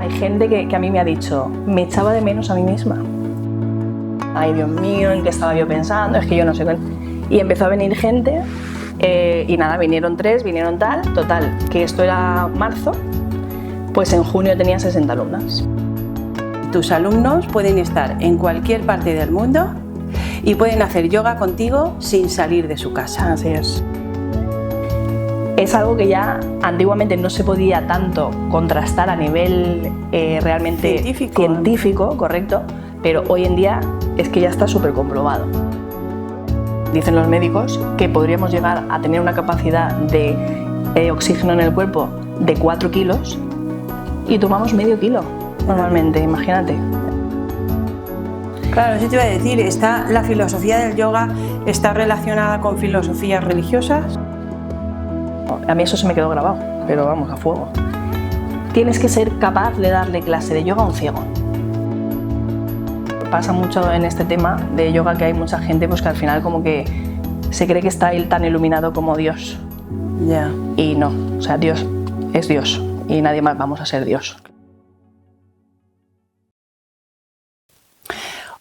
Hay gente que a mí me ha dicho, me echaba de menos a mí misma. Ay, Dios mío, ¿en qué estaba yo pensando? Es que yo no sé. Y empezó a venir gente y nada, vinieron 3, vinieron total, que esto era marzo, pues en junio tenía 60 alumnas. Tus alumnos pueden estar en cualquier parte del mundo y pueden hacer yoga contigo sin salir de su casa. Así es. Es algo que ya antiguamente no se podía tanto contrastar a nivel realmente científico, correcto, pero hoy en día es que ya está súper comprobado. Dicen los médicos que podríamos llegar a tener una capacidad de oxígeno en el cuerpo de 4 kilos y tomamos medio kilo normalmente, imagínate. Claro, eso te iba a decir, ¿la filosofía del yoga está relacionada con filosofías religiosas? A mí eso se me quedó grabado, pero vamos, a fuego. Tienes que ser capaz de darle clase de yoga a un ciego. Pasa mucho en este tema de yoga que hay mucha gente pues, que al final como que se cree que está él tan iluminado como Dios. Ya. Y no, o sea, Dios es Dios y nadie más vamos a ser Dios.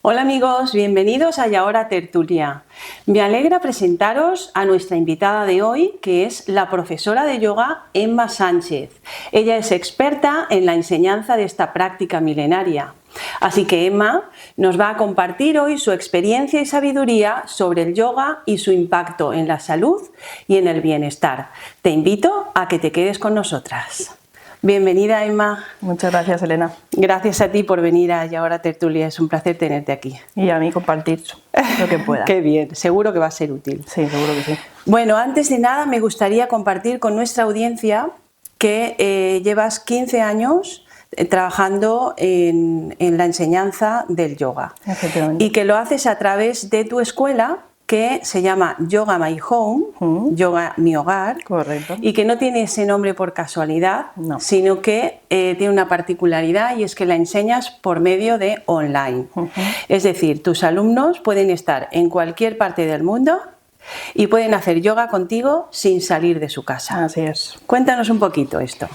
Hola amigos, bienvenidos a Y Ahora Tertulia. Me alegra presentaros a nuestra invitada de hoy, que es la profesora de yoga Emma Sánchez. Ella es experta en la enseñanza de esta práctica milenaria. Así que Emma nos va a compartir hoy su experiencia y sabiduría sobre el yoga y su impacto en la salud y en el bienestar. Te invito a que te quedes con nosotras. Bienvenida, Emma. Muchas gracias, Elena. Gracias a ti por venir a Y Ahora Tertulia. Es un placer tenerte aquí. Y a mí compartir lo que pueda. Qué bien, seguro que va a ser útil. Sí, seguro que sí. Bueno, antes de nada me gustaría compartir con nuestra audiencia que llevas 15 años trabajando en la enseñanza del yoga. Efectivamente. Y que lo haces a través de tu escuela, que se llama Yoga My Home, Yoga Mi Hogar. Correcto. Y que no tiene ese nombre por casualidad, no, sino que tiene una particularidad y es que la enseñas por medio de online. Es decir, tus alumnos pueden estar en cualquier parte del mundo y pueden hacer yoga contigo sin salir de su casa. Así es. Cuéntanos un poquito esto.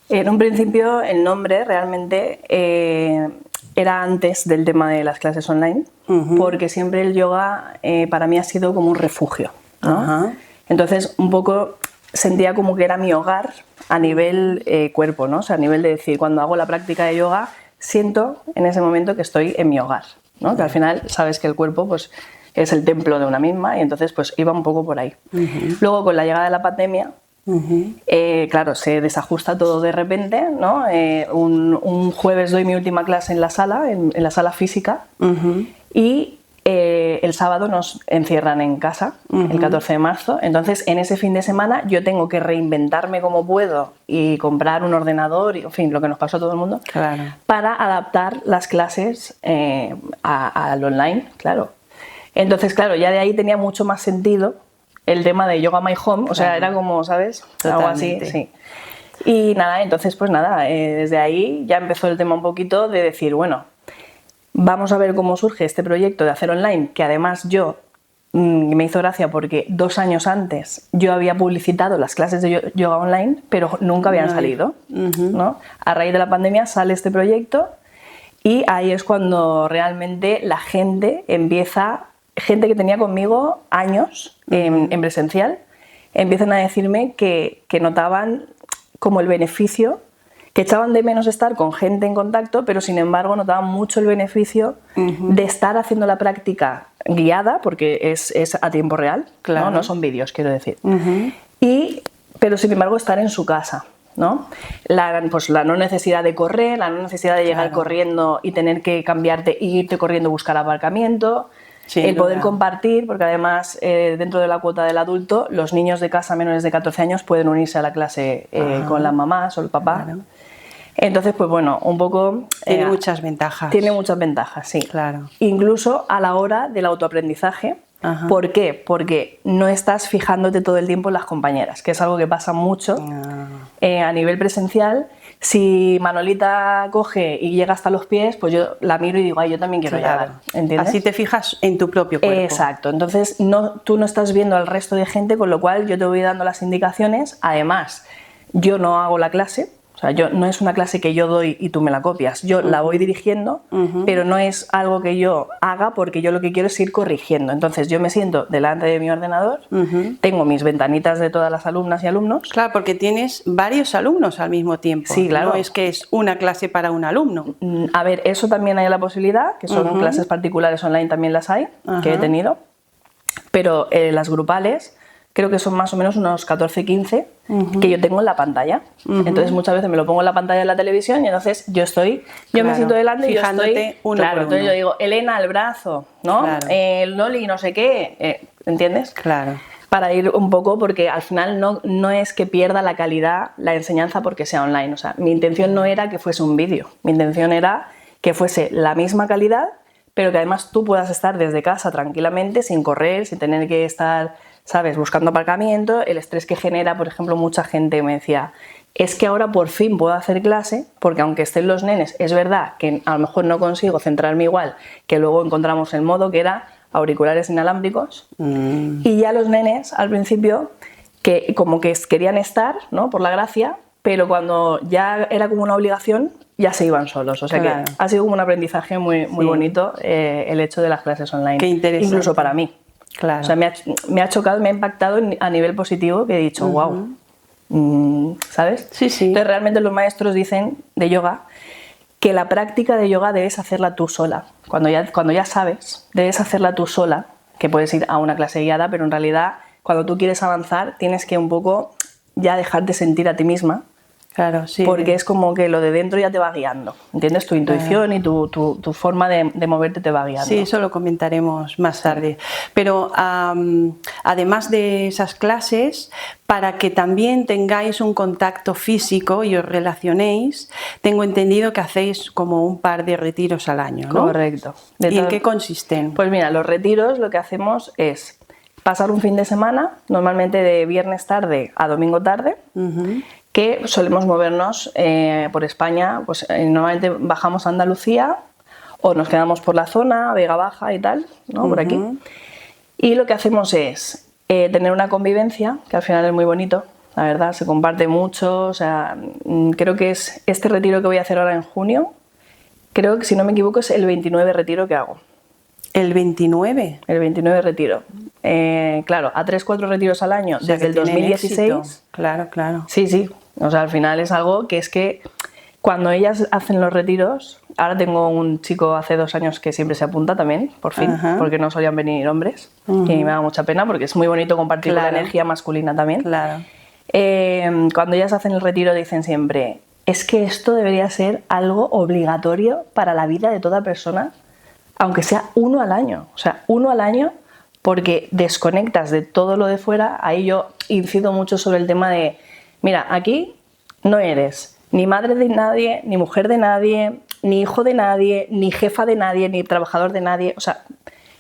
En un principio el nombre realmente era antes del tema de las clases online, porque siempre el yoga para mí ha sido como un refugio, ¿no? Entonces un poco sentía como que era mi hogar a nivel cuerpo, ¿no? O sea, a nivel de decir, cuando hago la práctica de yoga siento en ese momento que estoy en mi hogar, ¿no? Que al final sabes que el cuerpo pues, es el templo de una misma y entonces pues iba un poco por ahí. Luego con la llegada de la pandemia, claro, se desajusta todo de repente, ¿no? Un jueves doy mi última clase en la sala física y el sábado nos encierran en casa, el 14 de marzo. Entonces, en ese fin de semana yo tengo que reinventarme como puedo y comprar un ordenador, y, en fin, lo que nos pasó a todo el mundo, claro, para adaptar las clases al online, claro. Entonces, claro, ya de ahí tenía mucho más sentido el tema de Yoga My Home, o sea, era como, ¿sabes? Algo así, sí. Y nada, entonces pues nada, desde ahí ya empezó el tema un poquito de decir, bueno, vamos a ver cómo surge este proyecto de hacer online, que además me hizo gracia porque 2 años antes yo había publicitado las clases de yoga online, pero nunca habían salido, ¿no? A raíz de la pandemia sale este proyecto y ahí es cuando realmente la gente empieza... Gente que tenía conmigo años en presencial, empiezan a decirme que notaban como el beneficio, que echaban de menos estar con gente en contacto, pero sin embargo notaban mucho el beneficio de estar haciendo la práctica guiada, porque es a tiempo real, claro. No son vídeos, quiero decir, pero sin embargo estar en su casa, ¿no? La no necesidad de correr, la no necesidad de llegar corriendo y tener que cambiarte e irte corriendo a buscar aparcamiento. El poder compartir, porque además dentro de la cuota del adulto, los niños de casa menores de 14 años pueden unirse a la clase con las mamás o el papá. Claro. Entonces, pues bueno, un poco... Tiene muchas ventajas. Tiene muchas ventajas, sí. Claro. Incluso a la hora del autoaprendizaje. ¿Por qué? Porque no estás fijándote todo el tiempo en las compañeras, que es algo que pasa mucho a nivel presencial. Si Manolita coge y llega hasta los pies, pues yo la miro y digo, ay, yo también quiero llegar, ¿entiendes? Así te fijas en tu propio cuerpo. Exacto, entonces tú no estás viendo al resto de gente, con lo cual yo te voy dando las indicaciones. Además, yo no hago la clase, o sea, no es una clase que yo doy y tú me la copias. Yo la voy dirigiendo, pero no es algo que yo haga porque yo lo que quiero es ir corrigiendo. Entonces yo me siento delante de mi ordenador, tengo mis ventanitas de todas las alumnas y alumnos. Claro, porque tienes varios alumnos al mismo tiempo. Sí, claro. No es que es una clase para un alumno. A ver, eso también hay la posibilidad, que son clases particulares online también las hay, que he tenido. Pero las grupales creo que son más o menos unos 14-15 que yo tengo en la pantalla. Entonces muchas veces me lo pongo en la pantalla de la televisión y entonces yo me siento delante y yo estoy... Claro, entonces yo digo, Elena al brazo, ¿no? Claro. Loli no sé qué, ¿entiendes? Claro. Para ir un poco, porque al final no es que pierda la calidad la enseñanza porque sea online. O sea, mi intención no era que fuese un vídeo, mi intención era que fuese la misma calidad, pero que además tú puedas estar desde casa tranquilamente, sin correr, sin tener que estar, ¿sabes?, buscando aparcamiento. El estrés que genera, por ejemplo, mucha gente me decía, es que ahora por fin puedo hacer clase, porque aunque estén los nenes, es verdad que a lo mejor no consigo centrarme igual, que luego encontramos el modo que era auriculares inalámbricos, y ya los nenes al principio que como que querían estar, ¿no?, por la gracia, pero cuando ya era como una obligación ya se iban solos. O sea que ha sido como un aprendizaje muy bonito el hecho de las clases online. Qué interesante. Incluso para mí. Claro. O sea, me ha chocado, me ha impactado a nivel positivo, que he dicho, wow, ¿sabes? Sí, sí. Entonces realmente los maestros dicen de yoga que la práctica de yoga debes hacerla tú sola. Cuando ya sabes, debes hacerla tú sola, que puedes ir a una clase guiada, pero en realidad cuando tú quieres avanzar tienes que un poco ya dejarte sentir a ti misma. Claro, sí. Porque es como que lo de dentro ya te va guiando, ¿entiendes? Tu intuición y tu forma de moverte te va guiando. Sí, eso lo comentaremos más tarde. Pero además de esas clases, para que también tengáis un contacto físico y os relacionéis, tengo entendido que hacéis como un par de retiros al año, ¿no? Correcto. ¿Y en qué consisten? Pues mira, los retiros lo que hacemos es pasar un fin de semana, normalmente de viernes tarde a domingo tarde, que solemos movernos por España, pues normalmente bajamos a Andalucía o nos quedamos por la zona, Vega Baja y tal, ¿no? Por aquí. Y lo que hacemos es tener una convivencia, que al final es muy bonito, la verdad, se comparte mucho. O sea, creo que es este retiro que voy a hacer ahora en junio, creo que si no me equivoco es el 29 retiro que hago. ¿El 29? El 29 retiro. Claro, a 3-4 retiros al año, o sea, desde el 2016. Éxito. Claro, claro. Sí, sí. O sea, al final es algo que es que cuando ellas hacen los retiros, ahora tengo un chico hace 2 años que siempre se apunta también, por fin, porque no solían venir hombres, y me da mucha pena porque es muy bonito compartir con la energía masculina también. Claro. Cuando ellas hacen el retiro dicen siempre, es que esto debería ser algo obligatorio para la vida de toda persona, aunque sea 1 al año. O sea, 1 al año, porque desconectas de todo lo de fuera. Ahí yo incido mucho sobre el tema de, mira, aquí no eres ni madre de nadie, ni mujer de nadie, ni hijo de nadie, ni jefa de nadie, ni trabajador de nadie. O sea,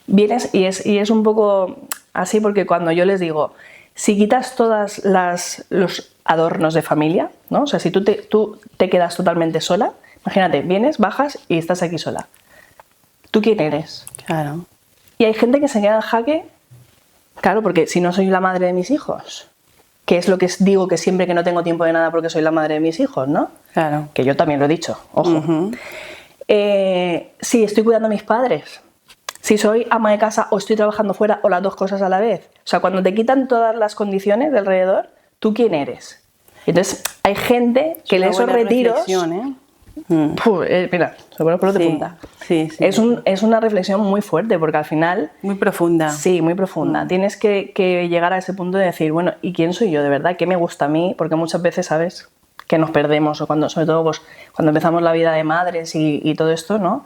vienes y es un poco así, porque cuando yo les digo, si quitas todos los adornos de familia, ¿no? O sea, si tú te quedas totalmente sola, imagínate, vienes, bajas y estás aquí sola. ¿Tú quién eres? Claro. Y hay gente que se queda en jaque, claro, porque si no soy la madre de mis hijos, que es lo que digo que siempre que no tengo tiempo de nada porque soy la madre de mis hijos, ¿no? Claro. Que yo también lo he dicho, ojo. Si estoy cuidando a mis padres, si soy ama de casa o estoy trabajando fuera o las 2 cosas a la vez. O sea, cuando te quitan todas las condiciones de alrededor, ¿tú quién eres? Entonces, hay gente que en esos retiros... mira, se pone por de punta. Sí, sí. Es una reflexión muy fuerte porque al final... Muy profunda. Sí, muy profunda. Tienes que llegar a ese punto de decir, bueno, ¿y quién soy yo de verdad? ¿Qué me gusta a mí? Porque muchas veces, ¿sabes?, que nos perdemos, o sobre todo pues, cuando empezamos la vida de madres y todo esto, ¿no?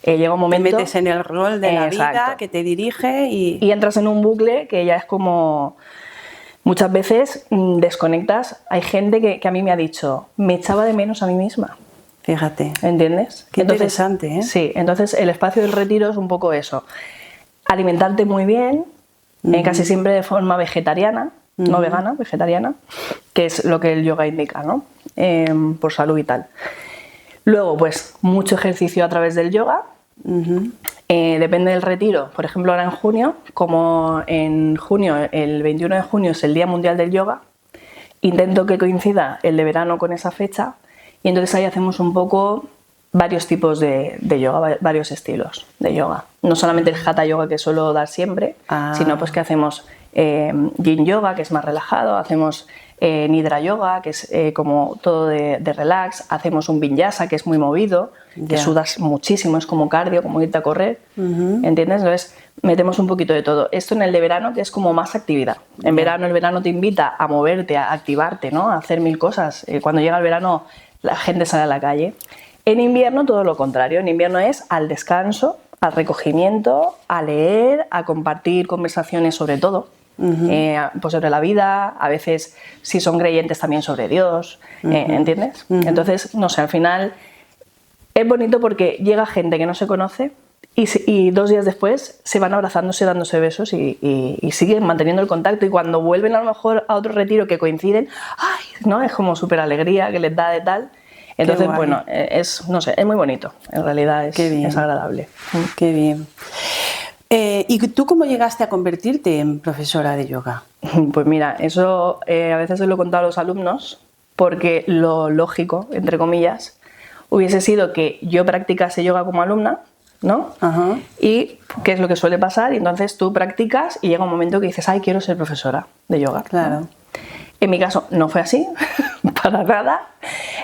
Llega un momento... Te metes en el rol de la vida que te dirige y entras en un bucle que ya es como... Muchas veces desconectas. Hay gente que a mí me ha dicho, me echaba de menos a mí misma. Fíjate. ¿Entiendes? Qué interesante, ¿eh? Sí, entonces el espacio del retiro es un poco eso. Alimentarte muy bien, casi siempre de forma vegetariana, no vegana, vegetariana, que es lo que el yoga indica, ¿no? Por salud y tal. Luego, pues, mucho ejercicio a través del yoga. Depende del retiro. Por ejemplo, ahora en junio, como en junio, el 21 de junio es el Día Mundial del Yoga, intento que coincida el de verano con esa fecha. Y entonces ahí hacemos un poco varios tipos de yoga, varios estilos de yoga. No solamente el Hatha Yoga que suelo dar siempre, sino pues que hacemos Yin Yoga, que es más relajado, hacemos Nidra Yoga, que es como todo de relax, hacemos un Vinyasa, que es muy movido, que sudas muchísimo, es como cardio, como irte a correr, ¿entiendes? Entonces metemos un poquito de todo. Esto en el de verano, que es como más actividad. En verano, el verano te invita a moverte, a activarte, ¿no? A hacer mil cosas. Cuando llega el verano, la gente sale a la calle. En invierno, todo lo contrario. En invierno es al descanso, al recogimiento, a leer, a compartir conversaciones sobre todo. Pues sobre la vida, a veces si son creyentes también sobre Dios, ¿entiendes? Entonces, no sé, al final es bonito porque llega gente que no se conoce y 2 días después se van abrazándose, dándose besos y siguen manteniendo el contacto, y cuando vuelven a lo mejor a otro retiro que coinciden, ¡ay! ¿No? Es como súper alegría que les da de tal. Entonces, bueno, no sé, es muy bonito, en realidad es agradable. Qué bien. ¿Y tú cómo llegaste a convertirte en profesora de yoga? Pues mira, eso a veces se lo he contado a los alumnos, porque lo lógico, entre comillas, hubiese sido que yo practicase yoga como alumna, ¿no? Y qué es lo que suele pasar, y entonces tú practicas y llega un momento que dices, ay, quiero ser profesora de yoga. Claro. ¿No? En mi caso no fue así, para nada.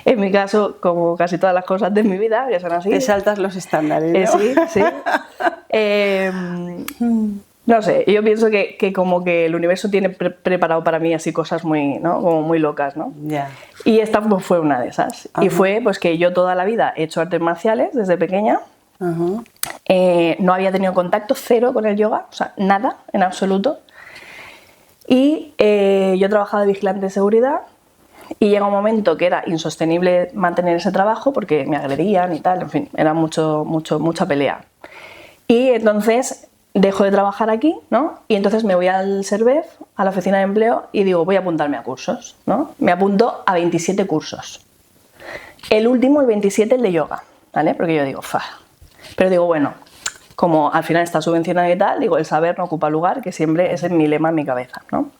En mi caso, como casi todas las cosas de mi vida, que son así. Te saltas los estándares, ¿no? Sí, sí. No sé, yo pienso que como que el universo tiene preparado para mí así cosas muy, ¿no? Como muy locas, ¿no? Y esta pues, fue una de esas. Y fue pues que yo toda la vida he hecho artes marciales desde pequeña. No había tenido contacto cero con el yoga, o sea, nada, en absoluto. Y yo trabajaba de vigilante de seguridad y llega un momento que era insostenible mantener ese trabajo porque me agredían y tal, en fin, era mucha pelea. Y entonces dejo de trabajar aquí, ¿no? Y entonces me voy al SERVEF, a la oficina de empleo, y digo, voy a apuntarme a cursos, ¿no? Me apunto a 27 cursos. El último, el 27, el de yoga, ¿vale? Porque yo digo, pero digo, bueno, como al final está subvencionado y tal, digo, el saber no ocupa lugar, que siempre ese es mi lema en mi cabeza, ¿no?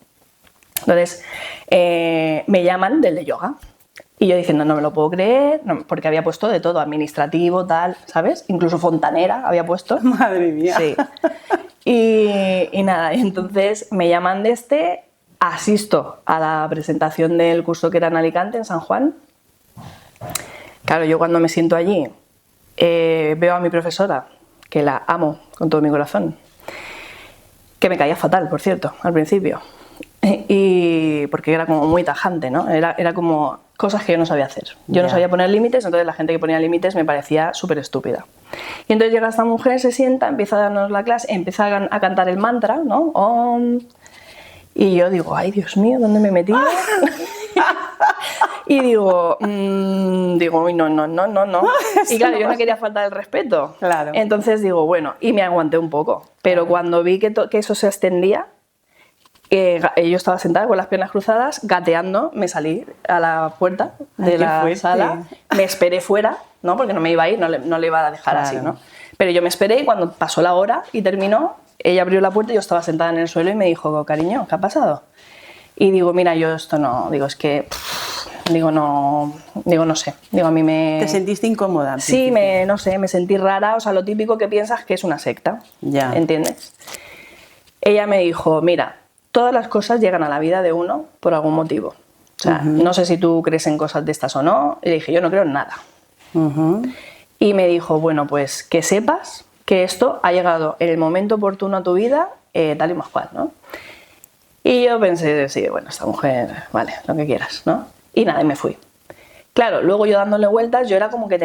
Entonces, me llaman del de yoga. Y yo diciendo, no me lo puedo creer, porque había puesto de todo, administrativo, tal, ¿sabes? Incluso fontanera había puesto. Madre mía. Sí. Y nada, entonces me llaman de asisto a la presentación del curso que era en Alicante, en San Juan. Claro, yo cuando me siento allí, veo a mi profesora, que la amo con todo mi corazón, que me caía fatal, por cierto, al principio. Y porque era como muy tajante, ¿no? Era como cosas que yo no sabía hacer. Yo no sabía poner límites, entonces la gente que ponía límites me parecía súper estúpida. Y entonces llega esta mujer, se sienta, empieza a darnos la clase, empieza a cantar el mantra, ¿no? Om. Y yo digo, ay, Dios mío, ¿dónde me he metido? Y digo, uy, no. Y claro, yo no quería faltar el respeto. Claro. Entonces digo, bueno, y me aguanté un poco. Pero cuando vi que eso se extendía, yo estaba sentada con las piernas cruzadas, gateando, me salí a la puerta de la sala, me esperé fuera, ¿no? Porque no me iba a ir, no le iba a dejar así, ¿no? Pero yo me esperé y cuando pasó la hora y terminó, ella abrió la puerta y yo estaba sentada en el suelo y me dijo, cariño, ¿qué ha pasado? Y digo, mira, yo esto no, digo, es que, no sé, digo, a mí me... ¿Te sentiste incómoda? Sí, no sé, me sentí rara, o sea, lo típico que piensas que es una secta, ¿entiendes? Ella me dijo, mira, todas las cosas llegan a la vida de uno por algún motivo. O sea, no sé si tú crees en cosas de estas o no. Y le dije, yo no creo en nada. Y me dijo, bueno, pues que sepas que esto ha llegado en el momento oportuno a tu vida, tal y más cual, ¿no? Y yo pensé, sí, bueno, esta mujer, vale, lo que quieras, ¿no? Y nada, y me fui. Claro, luego yo dándole vueltas, yo era como que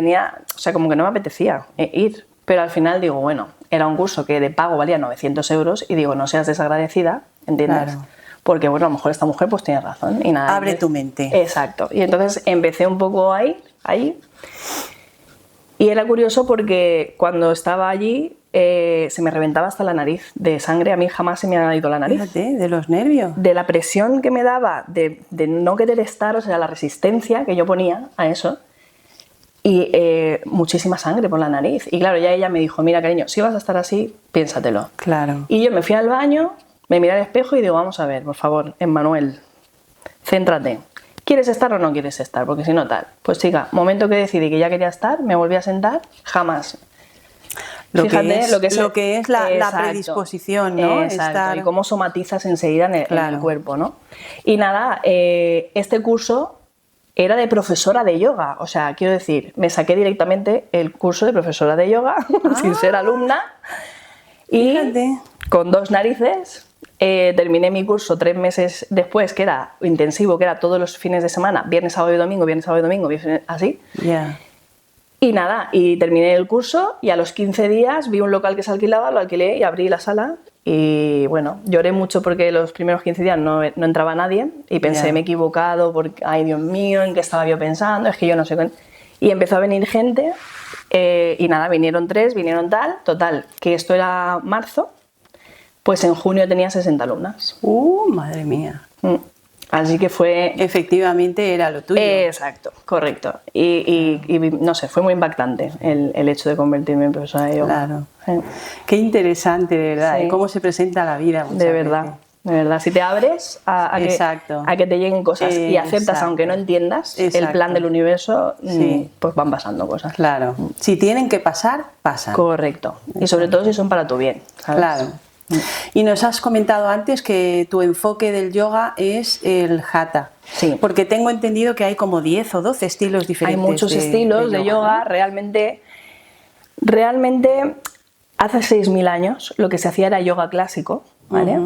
como que no me apetecía ir. Pero al final digo, bueno, era un curso que de pago valía 900 euros y digo, no seas desagradecida, ¿entiendes? Claro. Porque, bueno, a lo mejor esta mujer pues tiene razón. Y nada, abre tu mente. Exacto. Y entonces empecé un poco ahí. Y era curioso porque cuando estaba allí se me reventaba hasta la nariz de sangre. A mí jamás se me ha ido la nariz. Fíjate, de los nervios. De la presión que me daba de no querer estar, o sea, la resistencia que yo ponía a eso. Y muchísima sangre por la nariz. Y claro, ya ella me dijo, mira, cariño, si vas a estar así, piénsatelo. Claro. Y yo me fui al baño, me miré al espejo y digo, vamos a ver, por favor, Emmanuel, céntrate. ¿quieres estar o no quieres estar? Porque si no, tal. Pues chica, momento que decidí que ya quería estar, me volví a sentar, jamás. Fíjate lo que es la predisposición, ¿no? Exacto, y cómo somatizas enseguida en el cuerpo, ¿no? Y nada, este curso era de profesora de yoga, o sea, quiero decir, me saqué directamente el curso de profesora de yoga sin ser alumna y fíjate. Con 2 narices terminé mi curso 3 meses después, que era intensivo, que era todos los fines de semana, viernes, sábado y domingo, así. Yeah. Y nada, y terminé el curso y a los 15 días vi un local que se alquilaba, lo alquilé y abrí la sala. Y bueno, lloré mucho porque los primeros 15 días no entraba nadie y pensé, me he equivocado, porque, ay Dios mío, ¿en qué estaba yo pensando? Es que yo no sé. Y empezó a venir gente y nada, vinieron 3, vinieron total, que esto era marzo, pues en junio tenía 60 alumnas. Madre mía. Así que fue... Efectivamente era lo tuyo. Exacto, correcto. Y no sé, fue muy impactante el hecho de convertirme en profesora de yoga. Claro. Qué interesante, de verdad, cómo se presenta la vida muchas de verdad, veces. De verdad. Si te abres a que te lleguen cosas y aceptas, aunque no entiendas el plan del universo, pues van pasando cosas. Claro. Si tienen que pasar, pasan. Correcto. Y sobre todo si son para tu bien, ¿sabes? Claro. Y nos has comentado antes que tu enfoque del yoga es el Hatha. Sí. Porque tengo entendido que hay como 10 o 12 estilos diferentes. Hay muchos estilos de yoga. Realmente hace 6.000 años lo que se hacía era yoga clásico, ¿vale?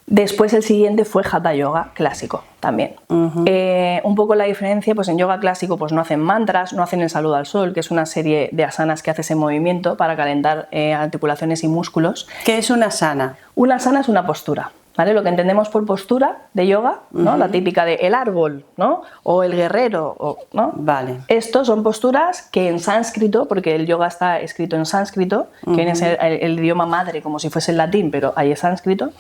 Después el siguiente fue Hatha Yoga clásico también. Un poco la diferencia, pues en yoga clásico pues no hacen mantras, no hacen el saludo al sol, que es una serie de asanas que haces en movimiento para calentar articulaciones y músculos. ¿Qué es una asana? Una asana es una postura, ¿vale? Lo que entendemos por postura de yoga, ¿no? La típica de el árbol, ¿no? O el guerrero, ¿no? Vale. Estos son posturas que en sánscrito, porque el yoga está escrito en sánscrito, que viene a ser el idioma madre como si fuese el latín, pero ahí es sánscrito,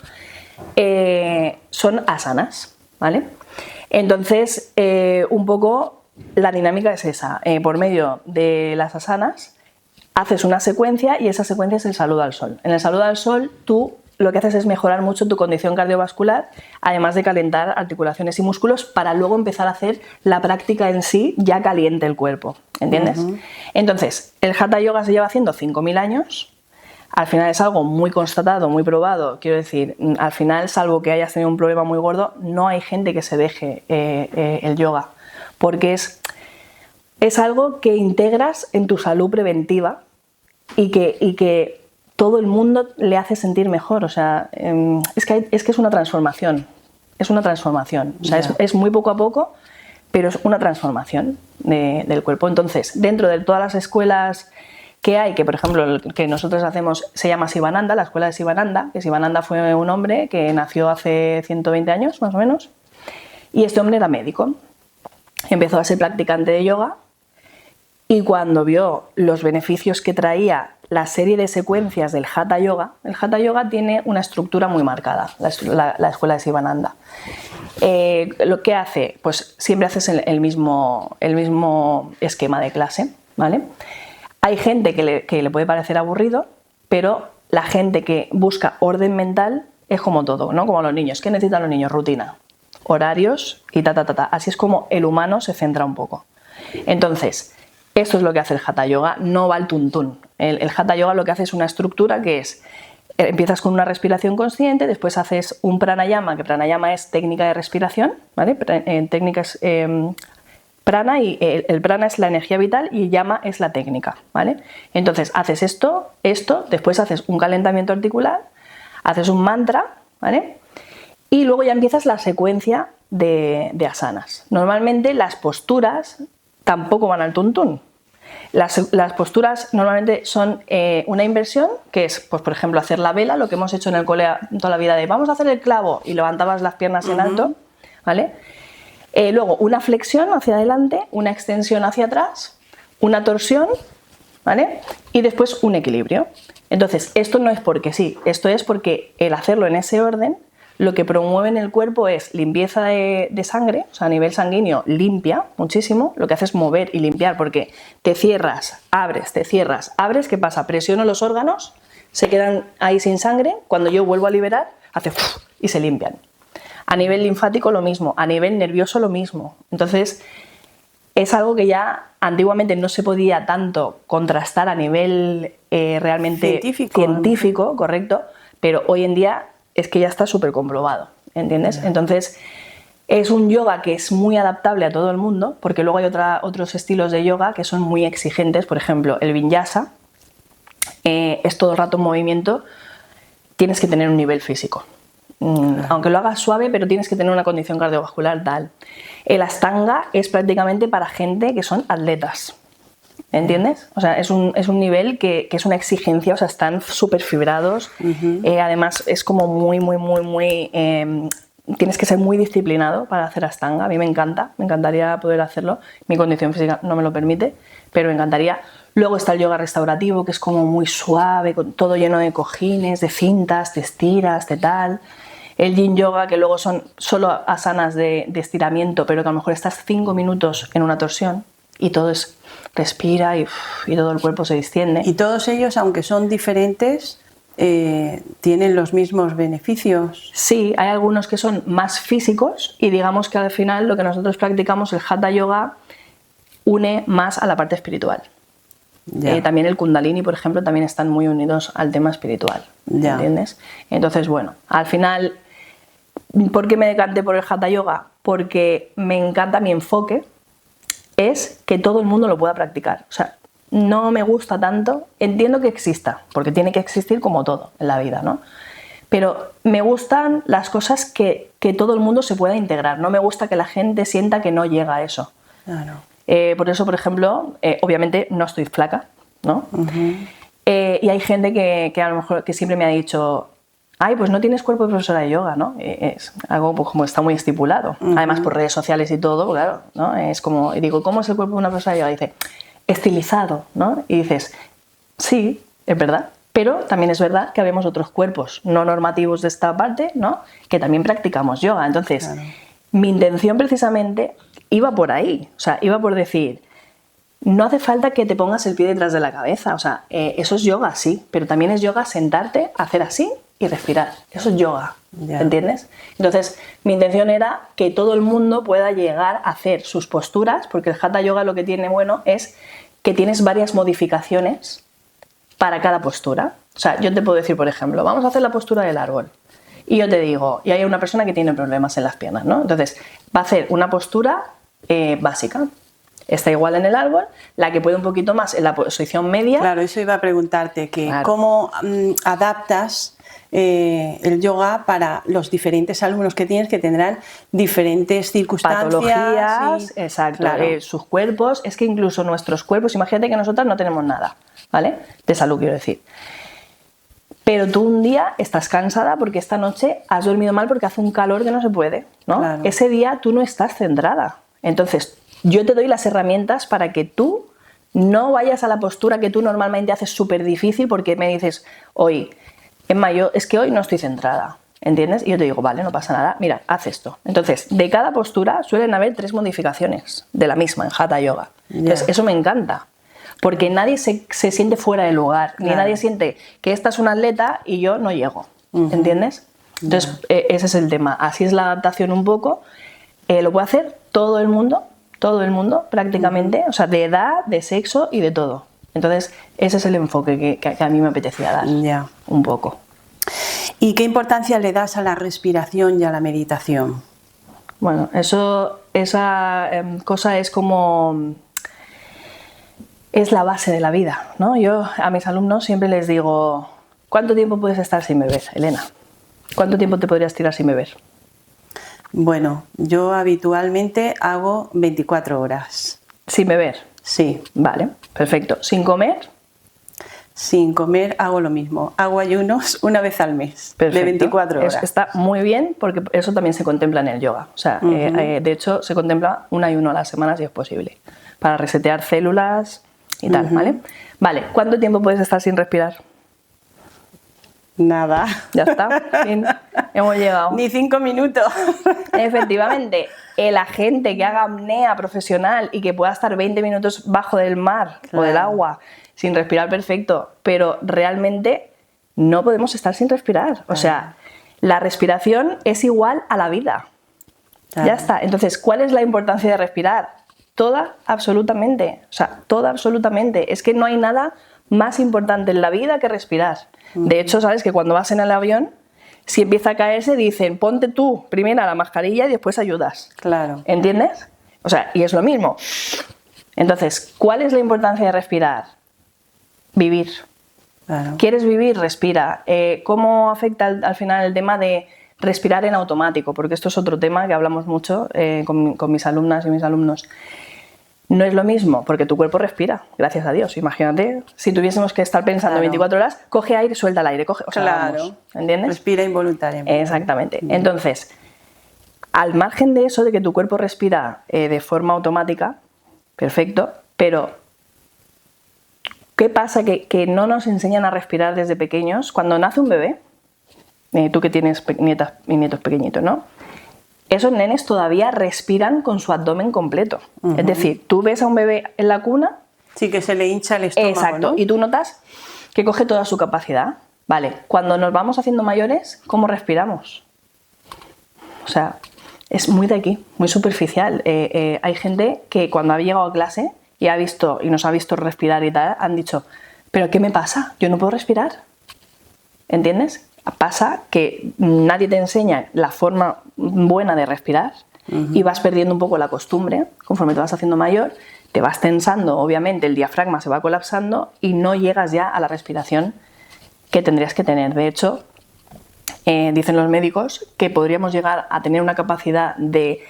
son asanas, ¿vale? Entonces, un poco la dinámica es esa. Por medio de las asanas haces una secuencia y esa secuencia es el saludo al sol. En el saludo al sol tú lo que haces es mejorar mucho tu condición cardiovascular, además de calentar articulaciones y músculos para luego empezar a hacer la práctica en sí ya caliente el cuerpo, ¿entiendes? Entonces, el Hatha Yoga se lleva haciendo 5.000 años. Al final es algo muy constatado, muy probado. Quiero decir, al final, salvo que hayas tenido un problema muy gordo, no hay gente que se deje el yoga, porque es algo que integras en tu salud preventiva y que todo el mundo le hace sentir mejor. O sea, es que es una transformación. Es una transformación. O sea, es muy poco a poco, pero es una transformación del cuerpo. Entonces, dentro de todas las escuelas que hay, que por ejemplo el que nosotros hacemos se llama Sivananda, la escuela de Sivananda, que Sivananda fue un hombre que nació hace 120 años más o menos, y este hombre era médico, empezó a ser practicante de yoga y cuando vio los beneficios que traía la serie de secuencias del Hatha Yoga, el Hatha Yoga tiene una estructura muy marcada, la escuela de Sivananda. Lo que hace, pues siempre haces el mismo esquema de clase, ¿vale? Hay gente que le puede parecer aburrido, pero la gente que busca orden mental es como todo, ¿no? Como los niños. ¿Qué necesitan los niños? Rutina, horarios y ta. Así es como el humano se centra un poco. Entonces, esto es lo que hace el Hatha Yoga, no va al tuntún. El Hatha Yoga lo que hace es una estructura que es, empiezas con una respiración consciente, después haces un pranayama, que pranayama es técnica de respiración, ¿vale? Técnicas... Prana, y el prana es la energía vital y yama es la técnica, ¿vale? Entonces haces esto, después haces un calentamiento articular, haces un mantra, ¿vale? Y luego ya empiezas la secuencia de asanas. Normalmente las posturas tampoco van al tuntún. Las posturas normalmente son una inversión, que es, pues por ejemplo, hacer la vela, lo que hemos hecho en el cole toda la vida de vamos a hacer el clavo y levantabas las piernas en alto, ¿vale? Luego una flexión hacia adelante, una extensión hacia atrás, una torsión, ¿vale? Y después un equilibrio. Entonces, esto no es porque sí, esto es porque el hacerlo en ese orden lo que promueve en el cuerpo es limpieza de sangre, o sea, a nivel sanguíneo limpia muchísimo, lo que hace es mover y limpiar porque te cierras, abres, ¿qué pasa? Presiono los órganos, se quedan ahí sin sangre, cuando yo vuelvo a liberar, hace y se limpian. A nivel linfático lo mismo, a nivel nervioso lo mismo. Entonces, es algo que ya antiguamente no se podía tanto contrastar a nivel realmente científico, correcto, pero hoy en día es que ya está súper comprobado, ¿entiendes? Entonces, es un yoga que es muy adaptable a todo el mundo, porque luego hay otros estilos de yoga que son muy exigentes. Por ejemplo, el vinyasa es todo el rato en movimiento, tienes que tener un nivel físico. Aunque lo hagas suave, pero tienes que tener una condición cardiovascular tal. El Ashtanga es prácticamente para gente que son atletas, ¿entiendes? O sea, es un nivel que es una exigencia, o sea, están súper fibrados. Además, es como muy tienes que ser muy disciplinado para hacer Ashtanga. A mí me encantaría poder hacerlo. Mi condición física no me lo permite, pero me encantaría. Luego está el yoga restaurativo, que es como muy suave, con todo lleno de cojines, de cintas, te estiras, de tal. El yin yoga, que luego son solo asanas de estiramiento, pero que a lo mejor estás 5 minutos en una torsión y todo es respira y todo el cuerpo se distiende. Y todos ellos, aunque son diferentes, ¿tienen los mismos beneficios? Sí, hay algunos que son más físicos y digamos que al final lo que nosotros practicamos, el Hatha Yoga, une más a la parte espiritual. También el Kundalini, por ejemplo, también están muy unidos al tema espiritual, ¿entiendes? Entonces, bueno, al final, ¿por qué me decanté por el Hatha Yoga? Porque me encanta, mi enfoque es que todo el mundo lo pueda practicar. O sea, no me gusta tanto, entiendo que exista, porque tiene que existir como todo en la vida, ¿no? Pero me gustan las cosas que todo el mundo se pueda integrar. No me gusta que la gente sienta que no llega a eso. Claro. Por eso, por ejemplo, obviamente no estoy flaca, ¿no? Y hay gente que a lo mejor que siempre me ha dicho, ay, pues no tienes cuerpo de profesora de yoga, ¿no? Es algo pues, como está muy estipulado. Además, por redes sociales y todo, claro, ¿no? Es como, y digo, ¿cómo es el cuerpo de una profesora de yoga? Y dice, estilizado, ¿no? Y dices, sí, es verdad. Pero también es verdad que habemos otros cuerpos no normativos de esta parte, ¿no? Que también practicamos yoga. Entonces, mi intención precisamente iba por ahí, o sea, iba por decir, no hace falta que te pongas el pie detrás de la cabeza, o sea, eso es yoga, sí, pero también es yoga sentarte, hacer así y respirar, eso es yoga, ¿entiendes? Entonces, mi intención era que todo el mundo pueda llegar a hacer sus posturas, porque el Hatha Yoga lo que tiene bueno es que tienes varias modificaciones para cada postura. O sea, yo te puedo decir, por ejemplo, vamos a hacer la postura del árbol. Y yo te digo, y hay una persona que tiene problemas en las piernas, ¿no? Entonces, va a hacer una postura básica. Está igual en el árbol, la que puede un poquito más en la posición media. Claro, eso iba a preguntarte, que cómo adaptas el yoga para los diferentes alumnos que tienes, que tendrán diferentes circunstancias. Patologías, exacto, claro. Sus cuerpos, es que incluso nuestros cuerpos, imagínate que nosotras no tenemos nada, ¿vale? De salud, quiero decir. Pero tú un día estás cansada porque esta noche has dormido mal porque hace un calor que no se puede, ¿no? Claro. Ese día tú no estás centrada. Entonces, yo te doy las herramientas para que tú no vayas a la postura que tú normalmente haces súper difícil porque me dices, hoy, es que hoy no estoy centrada, ¿entiendes? Y yo te digo, vale, no pasa nada, mira, haz esto. Entonces, de cada postura suelen haber 3 modificaciones de la misma en Hatha Yoga. Entonces, eso me encanta. Porque nadie se siente fuera de lugar, ni nadie siente que esta es una atleta y yo no llego, ¿entiendes? Entonces, ese es el tema. Así es la adaptación un poco. Lo puede hacer todo el mundo prácticamente, o sea, de edad, de sexo y de todo. Entonces, ese es el enfoque que a mí me apetecía dar, un poco. ¿Y qué importancia le das a la respiración y a la meditación? Bueno, esa cosa es como... es la base de la vida, ¿no? Yo a mis alumnos siempre les digo, ¿cuánto tiempo puedes estar sin beber, Elena? ¿Cuánto tiempo te podrías tirar sin beber? Bueno, yo habitualmente hago 24 horas. ¿Sin beber? Sí. Vale, perfecto. ¿Sin comer? Sin comer hago lo mismo. Hago ayunos una vez al mes, perfecto. De 24 horas. Eso está muy bien porque eso también se contempla en el yoga. O sea, de hecho, se contempla un ayuno a la semana si es posible, para resetear células y tal, ¿vale? Vale, ¿cuánto tiempo puedes estar sin respirar? Nada. Ya está, fin. Hemos llegado. Ni 5 minutos. Efectivamente, la gente que haga apnea profesional y que pueda estar 20 minutos bajo del mar o del agua sin respirar, perfecto, pero realmente no podemos estar sin respirar. O sea, La respiración es igual a la vida. Claro. Ya está. Entonces, ¿cuál es la importancia de respirar? Toda, absolutamente. O sea, toda, absolutamente. Es que no hay nada más importante en la vida que respirar. De hecho, sabes que cuando vas en el avión, si empieza a caerse, dicen, ponte tú primero la mascarilla y después ayudas. Claro. ¿Entiendes? O sea, y es lo mismo. Entonces, ¿cuál es la importancia de respirar? Vivir. Claro. ¿Quieres vivir? Respira. ¿Cómo afecta al final el tema de respirar en automático? Porque esto es otro tema que hablamos mucho con mis alumnas y mis alumnos. No es lo mismo, porque tu cuerpo respira, gracias a Dios. Imagínate, si tuviésemos que estar pensando 24 horas, coge aire, suelta el aire, coge, o sea, vamos, ¿entiendes? Respira involuntariamente. Exactamente. Entonces, al margen de eso, de que tu cuerpo respira de forma automática, perfecto, pero ¿qué pasa? Que no nos enseñan a respirar desde pequeños. Cuando nace un bebé, tú que tienes nietas y nietos pequeñitos, ¿no? Esos nenes todavía respiran con su abdomen completo. Es decir, tú ves a un bebé en la cuna... Sí, que se le hincha el estómago, exacto, ¿no? Y tú notas que coge toda su capacidad. Vale, cuando nos vamos haciendo mayores, ¿cómo respiramos? O sea, es muy de aquí, muy superficial. Hay gente que cuando ha llegado a clase y ha visto y nos ha visto respirar y tal, han dicho, ¿pero qué me pasa? ¿Yo no puedo respirar? ¿Entiendes? Pasa que nadie te enseña la forma buena de respirar y vas perdiendo un poco la costumbre conforme te vas haciendo mayor, te vas tensando, obviamente el diafragma se va colapsando y no llegas ya a la respiración que tendrías que tener. De hecho, dicen los médicos que podríamos llegar a tener una capacidad de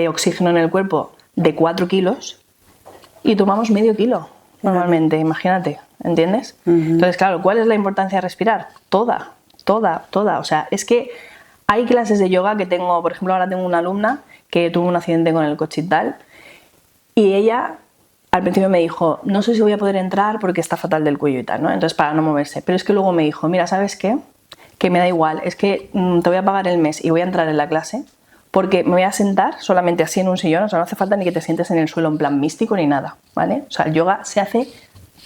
oxígeno en el cuerpo de 4 kilos y tomamos medio kilo normalmente, imagínate, ¿entiendes? Entonces, claro, ¿cuál es la importancia de respirar? Toda. O sea, es que hay clases de yoga que tengo, por ejemplo, ahora tengo una alumna que tuvo un accidente con el coche y tal, y ella al principio me dijo, no sé si voy a poder entrar porque está fatal del cuello y tal, ¿no? Entonces, para no moverse. Pero es que luego me dijo, mira, ¿sabes qué? Que me da igual, es que te voy a pagar el mes y voy a entrar en la clase porque me voy a sentar solamente así en un sillón, o sea, no hace falta ni que te sientes en el suelo en plan místico ni nada, ¿vale? O sea, el yoga se hace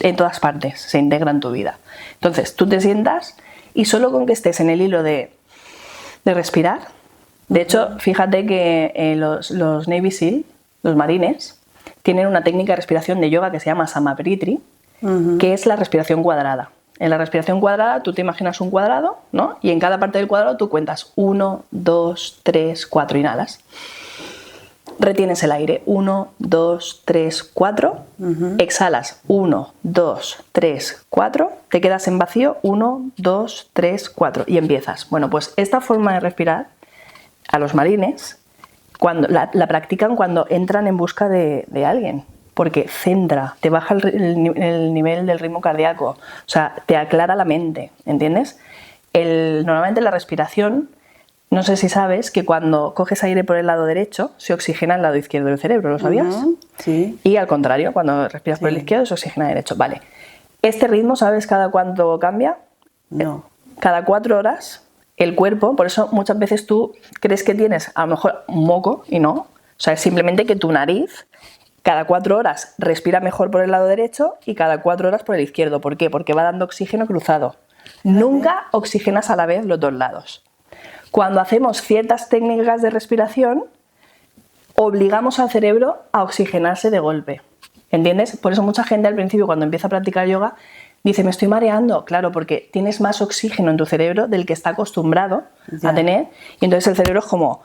en todas partes, se integra en tu vida. Entonces, tú te sientas y solo con que estés en el hilo de respirar. De hecho, fíjate que los Navy SEAL, los marines, tienen una técnica de respiración de yoga que se llama Samapritri, que es la respiración cuadrada. En la respiración cuadrada tú te imaginas un cuadrado, ¿no? Y en cada parte del cuadrado tú cuentas 1, 2, 3, 4, inhalas. Retienes el aire, 1, 2, 3, 4, exhalas, 1, 2, 3, 4, te quedas en vacío, 1, 2, 3, 4 y empiezas. Bueno, pues esta forma de respirar a los marines cuando la practican cuando entran en busca de alguien, porque centra, te baja el nivel del ritmo cardíaco, o sea, te aclara la mente, ¿entiendes? Normalmente la respiración... No sé si sabes que cuando coges aire por el lado derecho, se oxigena el lado izquierdo del cerebro, ¿lo sabías? Sí. Y al contrario, cuando respiras por el izquierdo, se oxigena el derecho. Vale. ¿Este ritmo sabes cada cuánto cambia? No. Cada 4 horas, el cuerpo, por eso muchas veces tú crees que tienes a lo mejor un moco y no. O sea, es simplemente que tu nariz cada 4 horas respira mejor por el lado derecho y cada 4 horas por el izquierdo. ¿Por qué? Porque va dando oxígeno cruzado. Nunca oxigenas a la vez los dos lados. Cuando hacemos ciertas técnicas de respiración, obligamos al cerebro a oxigenarse de golpe. ¿Entiendes? Por eso mucha gente al principio, cuando empieza a practicar yoga, dice, me estoy mareando. Claro, porque tienes más oxígeno en tu cerebro del que está acostumbrado a tener. Y entonces el cerebro es como,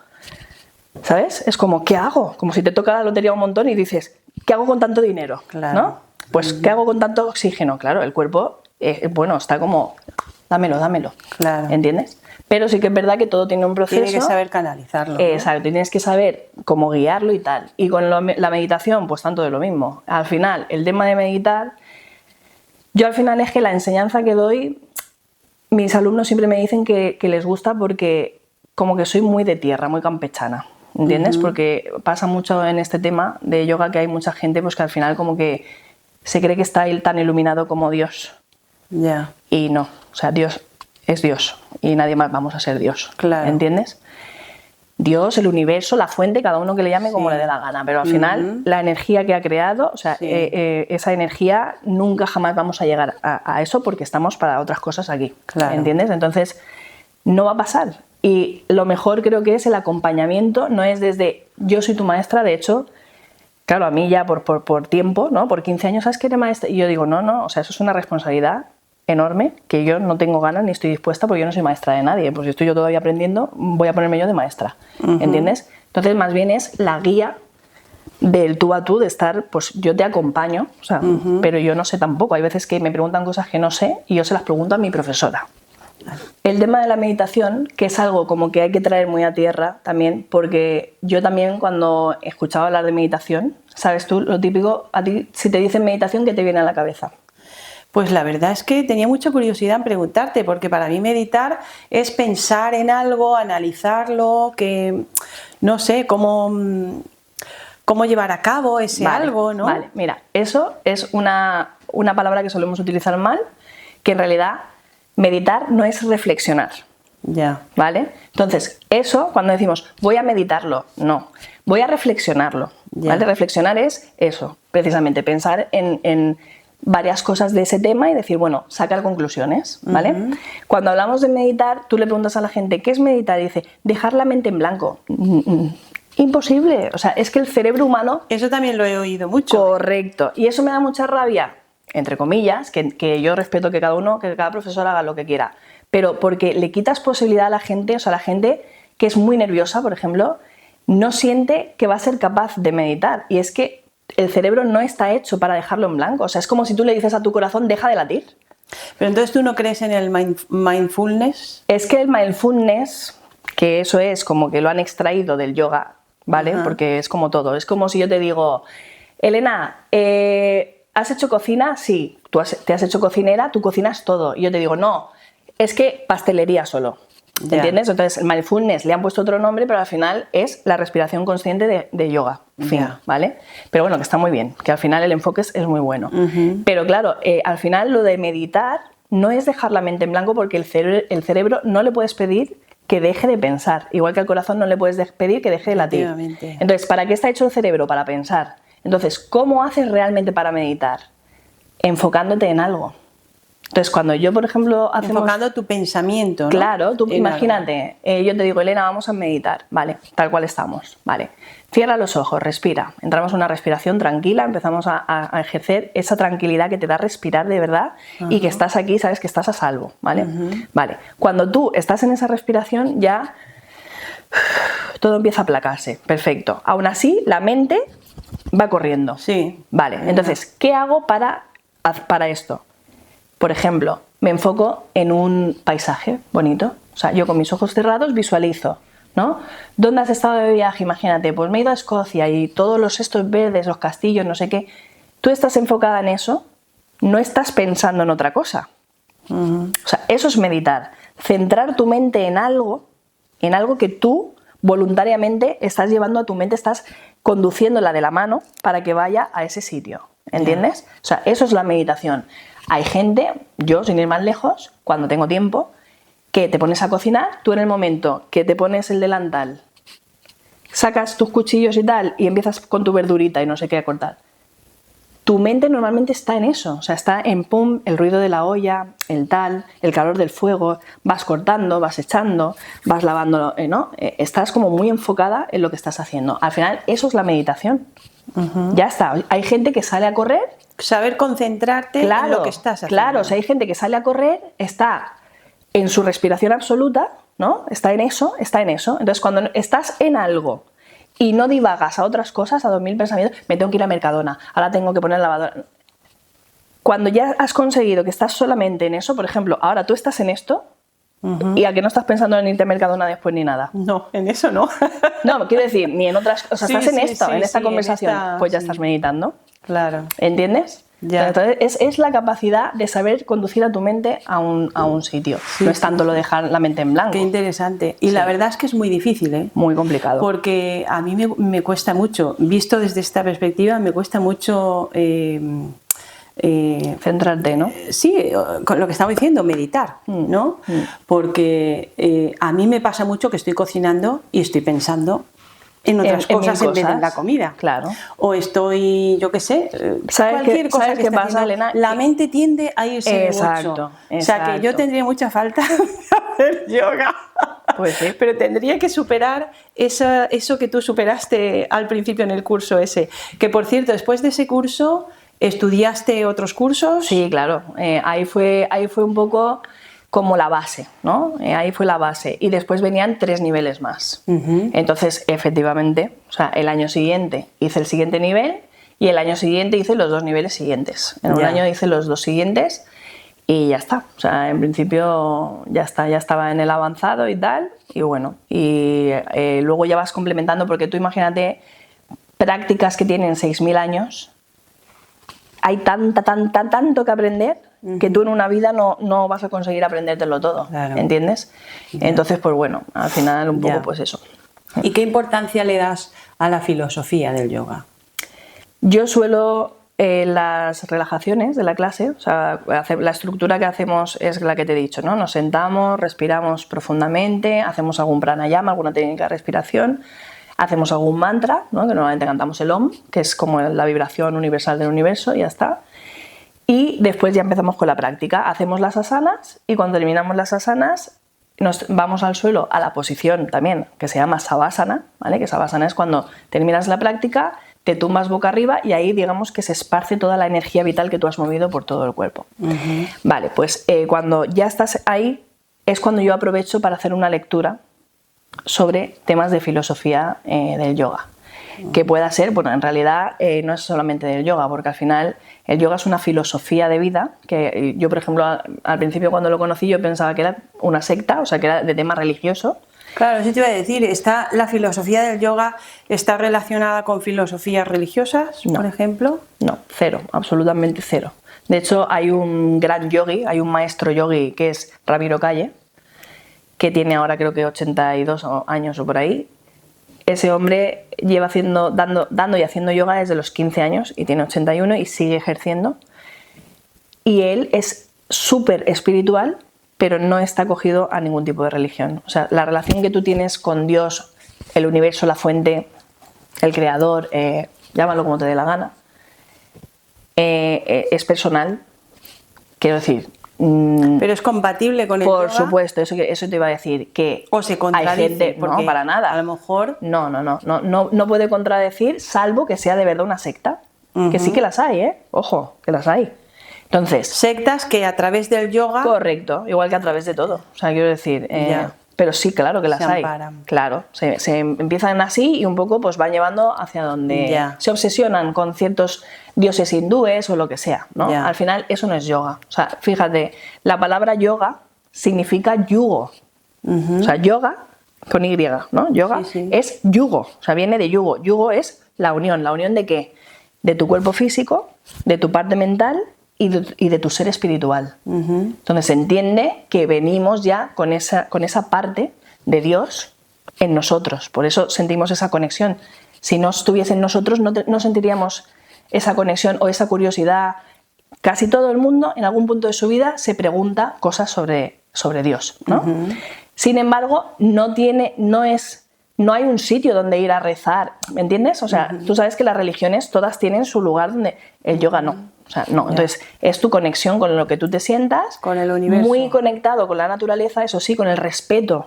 ¿sabes? Es como, ¿qué hago? Como si te toca la lotería un montón y dices, ¿qué hago con tanto dinero? Claro. ¿No? Pues, ¿qué hago con tanto oxígeno? Claro, el cuerpo, bueno, está como, dámelo. Claro. ¿Entiendes? Pero sí que es verdad que todo tiene un proceso. Tienes que saber canalizarlo, ¿no? Exacto, tienes que saber cómo guiarlo y tal. Y con la meditación, pues tanto de lo mismo. Al final, el tema de meditar, yo al final es que la enseñanza que doy, mis alumnos siempre me dicen que les gusta porque como que soy muy de tierra, muy campechana, ¿entiendes? Porque pasa mucho en este tema de yoga que hay mucha gente pues que al final como que se cree que está tan iluminado como Dios. Ya. Y no, o sea, Dios es Dios y nadie más vamos a ser Dios, claro. ¿Entiendes? Dios, el universo, la fuente, cada uno que le llame como le dé la gana, pero al final la energía que ha creado, o sea, esa energía nunca jamás vamos a llegar a eso porque estamos para otras cosas aquí, claro. ¿Entiendes? Entonces no va a pasar Y lo mejor creo que es el acompañamiento, no es desde yo soy tu maestra, de hecho, claro, a mí ya por tiempo, ¿no? Por 15 años, ¿sabes que eres maestra? Y yo digo, no, o sea, eso es una responsabilidad enorme que yo no tengo ganas ni estoy dispuesta porque yo no soy maestra de nadie. Pues si estoy yo todavía aprendiendo, voy a ponerme yo de maestra, ¿entiendes? Entonces, más bien es la guía del tú a tú, de estar, pues yo te acompaño, o sea, pero yo no sé tampoco. Hay veces que me preguntan cosas que no sé y yo se las pregunto a mi profesora. El tema de la meditación, que es algo como que hay que traer muy a tierra también, porque yo también cuando escuchaba hablar de meditación, sabes tú, lo típico, a ti si te dicen meditación, ¿qué te viene a la cabeza? Pues la verdad es que tenía mucha curiosidad en preguntarte, porque para mí meditar es pensar en algo, analizarlo, que no sé cómo llevar a cabo ese algo, ¿no? Vale, mira, eso es una palabra que solemos utilizar mal, que en realidad meditar no es reflexionar. Ya. ¿Vale? Entonces, eso, cuando decimos voy a meditarlo, no, voy a reflexionarlo. ¿Vale? Reflexionar es eso, precisamente, pensar en varias cosas de ese tema y decir, bueno, sacar conclusiones, ¿vale? Cuando hablamos de meditar, tú le preguntas a la gente, ¿qué es meditar? Y dice, dejar la mente en blanco. Imposible, o sea, es que el cerebro humano... Eso también lo he oído mucho. Correcto, y eso me da mucha rabia, entre comillas, que yo respeto que cada profesor haga lo que quiera, pero porque le quitas posibilidad a la gente, o sea, la gente que es muy nerviosa, por ejemplo, no siente que va a ser capaz de meditar, y es que el cerebro no está hecho para dejarlo en blanco, o sea, es como si tú le dices a tu corazón, deja de latir. Pero entonces, ¿tú no crees en el mindfulness? Es que el mindfulness, que eso es como que lo han extraído del yoga, ¿vale? Porque es como todo, es como si yo te digo, Elena, ¿has hecho cocina? Sí, te has hecho cocinera, tú cocinas todo. Y yo te digo, no, es que pastelería solo. ¿Entiendes? Entonces, el mindfulness le han puesto otro nombre, pero al final es la respiración consciente de yoga. Fin, ¿vale? Pero bueno, que está muy bien, que al final el enfoque es muy bueno. Pero claro, al final lo de meditar no es dejar la mente en blanco, porque el cerebro no le puedes pedir que deje de pensar, igual que al corazón no le puedes pedir que deje de latir. Entonces, ¿para qué está hecho el cerebro? Para pensar. Entonces, ¿cómo haces realmente para meditar? Enfocándote en algo. Entonces, cuando yo, por ejemplo, enfocando tu pensamiento, ¿no? Claro, tú imagínate, yo te digo, Elena, vamos a meditar, vale, tal cual estamos, vale. Cierra los ojos, respira, entramos en una respiración tranquila, empezamos a ejercer esa tranquilidad que te da respirar de verdad y que estás aquí, sabes que estás a salvo, ¿vale? Vale, cuando tú estás en esa respiración ya todo empieza a aplacarse, perfecto. Aún así, la mente va corriendo. Sí. Vale, entonces, ¿qué hago para esto? Por ejemplo, me enfoco en un paisaje bonito. O sea, yo con mis ojos cerrados visualizo, ¿no? ¿Dónde has estado de viaje? Imagínate, pues me he ido a Escocia y todos estos verdes, los castillos, no sé qué. Tú estás enfocada en eso, no estás pensando en otra cosa. O sea, eso es meditar. Centrar tu mente en algo que tú voluntariamente estás llevando a tu mente, estás conduciéndola de la mano para que vaya a ese sitio. ¿Entiendes? O sea, eso es la meditación. Hay gente, yo sin ir más lejos, cuando tengo tiempo, que te pones a cocinar, tú en el momento que te pones el delantal, sacas tus cuchillos y tal, y empiezas con tu verdurita y no sé qué a cortar. Tu mente normalmente está en eso, o sea, está en pum, el ruido de la olla, el calor del fuego, vas cortando, vas echando, vas lavando, ¿no? Estás como muy enfocada en lo que estás haciendo. Al final, eso es la meditación. Ya está. Hay gente que sale a correr. Saber concentrarte en lo que estás haciendo. Claro, o sea, hay gente que sale a correr, está en su respiración absoluta, ¿no? Está en eso. Entonces, cuando estás en algo y no divagas a otras cosas, a 2000 pensamientos, me tengo que ir a Mercadona, ahora tengo que poner la lavadora. Cuando ya has conseguido que estás solamente en eso, por ejemplo, ahora tú estás en esto, y a que no estás pensando en irte a Mercadona después ni nada. No, en eso no. No, quiero decir, ni en otras cosas. Estás en esto, en esta conversación, pues ya estás meditando. Claro. ¿Entiendes? Ya. Entonces es la capacidad de saber conducir a tu mente a un sitio. No es tanto lo de dejar la mente en blanco. Qué interesante. Y la verdad es que es muy difícil, ¿eh? Muy complicado. Porque a mí me cuesta mucho, visto desde esta perspectiva, me cuesta mucho... centrarte, ¿no? Sí, con lo que estaba diciendo, meditar, ¿no? Porque a mí me pasa mucho que estoy cocinando y estoy pensando en otras cosas en vez de en la comida. Claro. O estoy, yo qué sé, cualquier cosa que esté pasa, haciendo, Elena? La mente tiende a irse mucho. O sea, que yo tendría mucha falta de hacer yoga. Pues sí. Pero tendría que superar eso que tú superaste al principio en el curso ese. Que por cierto, después de ese curso, ¿estudiaste otros cursos? Sí, claro. Ahí fue un poco como la base, ¿no? Ahí fue la base. Y después venían 3 niveles más. Entonces, efectivamente, o sea, el año siguiente hice el siguiente nivel y el año siguiente hice los 2 niveles siguientes. En un año hice los 2 siguientes y ya está. O sea, en principio ya estaba en el avanzado y tal. Y bueno, y luego ya vas complementando, porque tú imagínate prácticas que tienen 6.000 años. Hay tanto que aprender que tú en una vida no vas a conseguir aprendértelo todo, claro. ¿Entiendes? Entonces, pues bueno, al final un poco pues eso. ¿Y qué importancia le das a la filosofía del yoga? Yo suelo, las relajaciones de la clase, o sea, la estructura que hacemos es la que te he dicho, ¿no? Nos sentamos, respiramos profundamente, hacemos algún pranayama, alguna técnica de respiración, hacemos algún mantra, ¿no? Que normalmente cantamos el Om, que es como la vibración universal del universo, y ya está. Y después ya empezamos con la práctica. Hacemos las asanas y cuando terminamos las asanas nos vamos al suelo, a la posición también, que se llama Savasana, ¿vale? Que Savasana es cuando terminas la práctica, te tumbas boca arriba y ahí digamos que se esparce toda la energía vital que tú has movido por todo el cuerpo. Vale, pues cuando ya estás ahí es cuando yo aprovecho para hacer una lectura sobre temas de filosofía del yoga. Que pueda ser, bueno, en realidad no es solamente del yoga, porque al final el yoga es una filosofía de vida, que yo, por ejemplo, al principio cuando lo conocí yo pensaba que era una secta, o sea, que era de tema religioso. Claro, eso te iba a decir, ¿la filosofía del yoga está relacionada con filosofías religiosas, por ejemplo? No, cero, absolutamente cero. De hecho, hay un gran yogi, hay un maestro yogi que es Ramiro Calle, que tiene ahora creo que 82 años o por ahí. Ese hombre lleva dando y haciendo yoga desde los 15 años y tiene 81 y sigue ejerciendo. Y él es súper espiritual, pero no está acogido a ningún tipo de religión. O sea, la relación que tú tienes con Dios, el universo, la fuente, el creador, llámalo como te dé la gana, es personal. Quiero decir... ¿Pero es compatible con el yoga? Por supuesto, eso te iba a decir, que ¿O se contradice? Hay gente, no, para nada. A lo mejor... No puede contradecir, salvo que sea de verdad una secta. Que sí que las hay, ojo, que las hay. Entonces... Sectas que a través del yoga... Correcto, igual que a través de todo. O sea, quiero decir... Pero sí, claro que las hay. Claro, se empiezan así y un poco pues van llevando hacia donde se obsesionan con ciertos dioses hindúes o lo que sea, ¿no? Al final eso no es yoga. O sea, fíjate, la palabra yoga significa yugo. O sea, yoga con Y, ¿no? Yoga es yugo, o sea, viene de yugo. Yugo es la unión ¿de qué? De tu cuerpo físico, de tu parte mental y de tu ser espiritual. Entonces se entiende que venimos ya con esa parte de Dios en nosotros, por eso sentimos esa conexión. Si no estuviese en nosotros no sentiríamos esa conexión o esa curiosidad. Casi todo el mundo en algún punto de su vida se pregunta cosas sobre Dios, ¿no? Sin embargo, no hay un sitio donde ir a rezar, ¿me entiendes? O sea, tú sabes que las religiones todas tienen su lugar donde el yoga no. O sea, no. Entonces, es tu conexión con lo que tú te sientas, con el universo, muy conectado con la naturaleza, eso sí, con el respeto,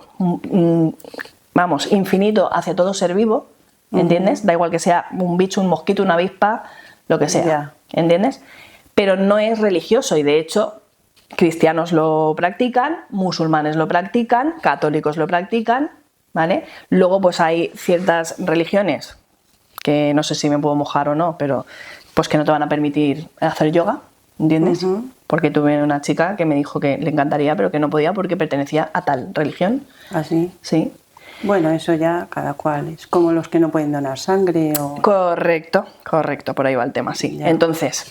infinito hacia todo ser vivo, ¿entiendes? Da igual que sea un bicho, un mosquito, una avispa, lo que sea, ¿entiendes? Pero no es religioso y de hecho cristianos lo practican, musulmanes lo practican, católicos lo practican, ¿vale? Luego pues hay ciertas religiones que no sé si me puedo mojar o no, pero pues que no te van a permitir hacer yoga, ¿entiendes? Porque tuve una chica que me dijo que le encantaría, pero que no podía porque pertenecía a tal religión. ¿Ah, sí? Sí. Bueno, eso ya cada cual, es como los que no pueden donar sangre o... Correcto, por ahí va el tema, sí. Entonces...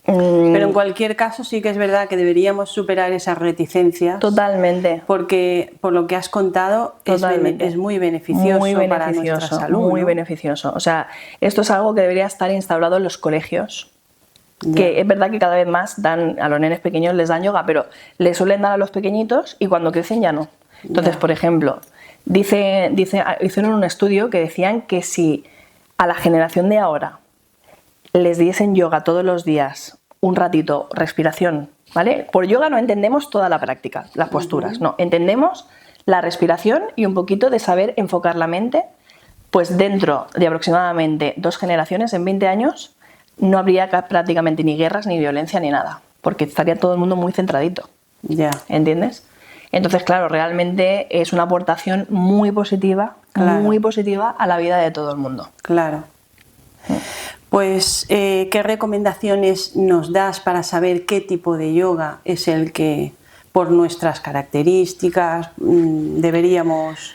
Pero en cualquier caso sí que es verdad que deberíamos superar esas reticencias. Totalmente. Porque por lo que has contado es muy beneficioso para nuestra salud. Muy beneficioso. O sea, esto es algo que debería estar instaurado en los colegios. Que es verdad que cada vez más dan a los nenes pequeños les dan yoga, pero le suelen dar a los pequeñitos y cuando crecen ya no. Entonces, por ejemplo, hicieron un estudio que decían que si a la generación de ahora les diesen yoga todos los días, un ratito, respiración, ¿vale? Por yoga no entendemos toda la práctica, las posturas, no, entendemos la respiración y un poquito de saber enfocar la mente, pues dentro de aproximadamente 2 generaciones, en 20 años, no habría prácticamente ni guerras, ni violencia, ni nada, porque estaría todo el mundo muy centradito. Ya. ¿Entiendes? Entonces, claro, realmente es una aportación muy positiva a la vida de todo el mundo. Claro. Pues, ¿qué recomendaciones nos das para saber qué tipo de yoga es el que, por nuestras características, deberíamos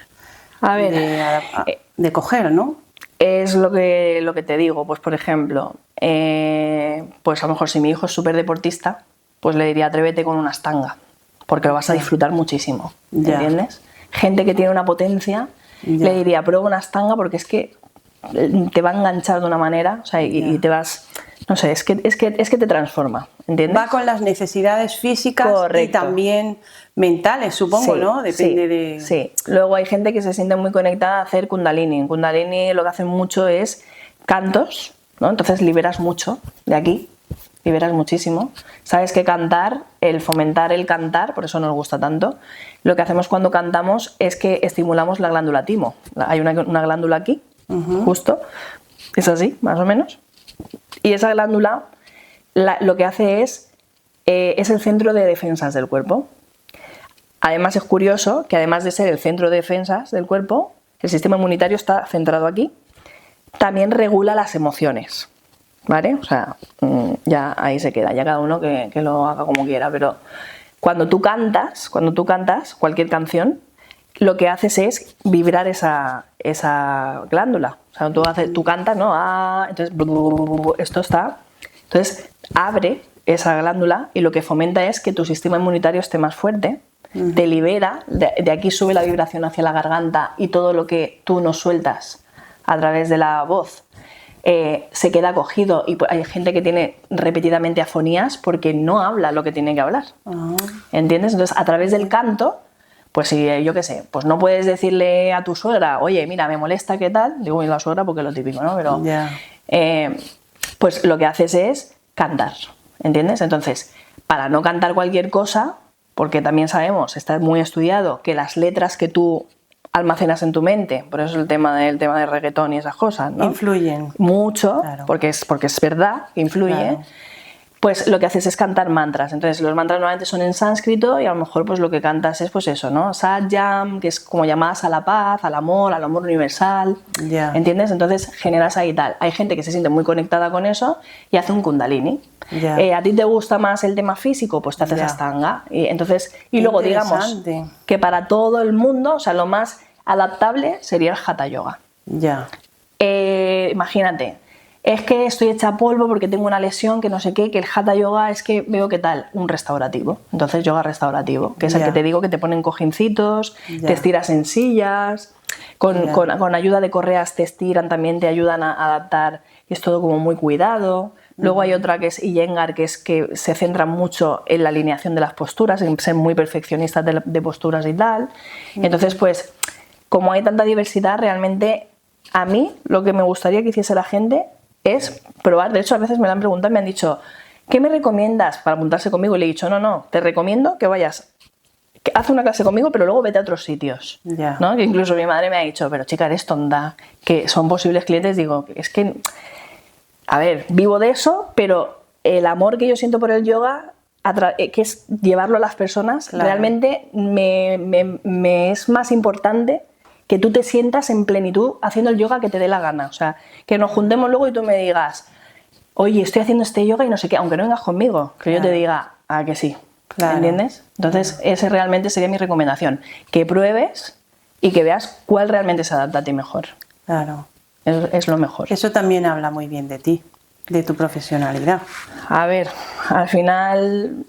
de coger, ¿no? Es lo que te digo, pues por ejemplo, pues a lo mejor si mi hijo es súper deportista, pues le diría atrévete con una Ashtanga, porque lo vas a disfrutar muchísimo, ¿entiendes? Gente que tiene una potencia, le diría prueba una Ashtanga porque es que te va a enganchar de una manera, o sea, y te vas, no sé, es que te transforma, ¿entiendes? Va con las necesidades físicas. Correcto. Y también mentales, supongo, sí, ¿no? Depende de... Sí, luego hay gente que se siente muy conectada a hacer Kundalini. En Kundalini lo que hacen mucho es cantos, ¿no? Entonces liberas mucho de aquí, liberas muchísimo. Sabes que cantar, el fomentar el cantar, por eso nos gusta tanto, lo que hacemos cuando cantamos es que estimulamos la glándula timo. Hay una glándula aquí, justo, es así, más o menos. Y esa glándula lo que hace es el centro de defensas del cuerpo. Además es curioso que además de ser el centro de defensas del cuerpo, el sistema inmunitario está centrado aquí, también regula las emociones, ¿vale? O sea, ya ahí se queda, ya cada uno que lo haga como quiera, pero cuando tú cantas cualquier canción, lo que haces es vibrar esa glándula. O sea, tú cantas, ¿no? Entonces, esto está... Entonces, abre esa glándula y lo que fomenta es que tu sistema inmunitario esté más fuerte, te libera, de aquí sube la vibración hacia la garganta y todo lo que tú no sueltas a través de la voz se queda cogido, y hay gente que tiene repetidamente afonías porque no habla lo que tiene que hablar. ¿Entiendes? Entonces, a través del canto, pues si yo qué sé, pues no puedes decirle a tu suegra, oye, mira, me molesta, ¿qué tal? Digo la suegra porque es lo típico, ¿no? Pero pues lo que haces es cantar, ¿entiendes? Entonces, para no cantar cualquier cosa, porque también sabemos, está muy estudiado, que las letras que tú almacenas en tu mente, por eso el tema de reggaetón y esas cosas, ¿no? Influyen. Mucho, claro. porque es verdad que influye. Claro. Pues lo que haces es cantar mantras. Entonces los mantras normalmente son en sánscrito y a lo mejor pues lo que cantas es pues eso, ¿no? Satyam, que es como llamadas a la paz, al amor universal, ¿entiendes? Entonces generas ahí tal. Hay gente que se siente muy conectada con eso y hace un kundalini. ¿A ti te gusta más el tema físico? Pues te haces Ashtanga. Y luego digamos que para todo el mundo, o sea, lo más adaptable sería el Hatha Yoga. Imagínate, es que estoy hecha polvo porque tengo una lesión, que no sé qué, que el Hatha Yoga es que veo que tal, un restaurativo. Entonces yoga restaurativo, que es el que te digo que te ponen cojincitos, te estiras en sillas, con ayuda de correas te estiran, también te ayudan a adaptar, y es todo como muy cuidado. Luego hay otra que es Iyengar, que es que se centra mucho en la alineación de las posturas, en ser muy perfeccionistas de posturas y tal. Entonces, pues, como hay tanta diversidad, realmente a mí lo que me gustaría que hiciese la gente es probar. De hecho, a veces me lo han preguntado, me han dicho, ¿qué me recomiendas para apuntarse conmigo? Y le he dicho, no, te recomiendo que vayas, que haz una clase conmigo, pero luego vete a otros sitios. ¿No? Que incluso mi madre me ha dicho, pero chica, eres tonta, que son posibles clientes. Digo, es que, a ver, vivo de eso, pero el amor que yo siento por el yoga, que es llevarlo a las personas, realmente me es más importante que tú te sientas en plenitud haciendo el yoga que te dé la gana. O sea, que nos juntemos luego y tú me digas, oye, estoy haciendo este yoga y no sé qué, aunque no vengas conmigo, que yo te diga, que sí. ¿Entiendes? Entonces, ese realmente sería mi recomendación. Que pruebes y que veas cuál realmente se adapta a ti mejor. Claro. Es lo mejor. Eso también habla muy bien de ti, de tu profesionalidad. A ver, al final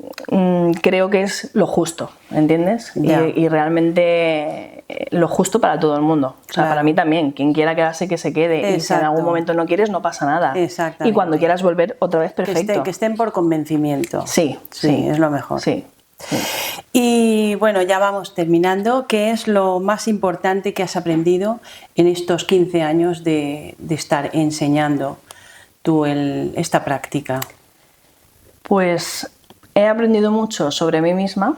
creo que es lo justo, ¿entiendes? Y realmente lo justo para todo el mundo. O sea, para mí también. Quien quiera quedarse, que se quede. Exacto. Y si en algún momento no quieres, no pasa nada. Y cuando quieras volver otra vez, perfecto. Que estén por convencimiento. Sí, es lo mejor. Sí. Y bueno, ya vamos terminando. ¿Qué es lo más importante que has aprendido en estos 15 años de estar enseñando tú esta práctica? Pues he aprendido mucho sobre mí misma,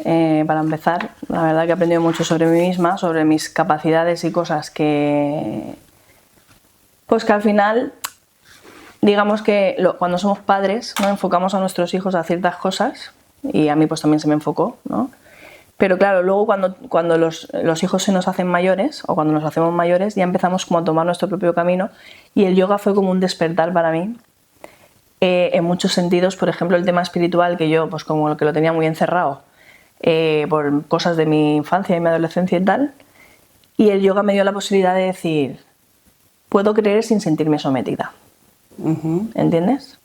para empezar. La verdad que he aprendido mucho sobre mí misma, sobre mis capacidades y cosas que... Pues que al final, digamos que cuando somos padres, ¿no? Enfocamos a nuestros hijos a ciertas cosas, y a mí pues también se me enfocó, ¿no? Pero claro, luego cuando los hijos se nos hacen mayores, o cuando nos hacemos mayores, ya empezamos como a tomar nuestro propio camino, y el yoga fue como un despertar para mí, en muchos sentidos. Por ejemplo, el tema espiritual, que yo pues como que lo tenía muy encerrado, por cosas de mi infancia y mi adolescencia y tal, y el yoga me dio la posibilidad de decir, puedo creer sin sentirme sometida. ¿Entiendes?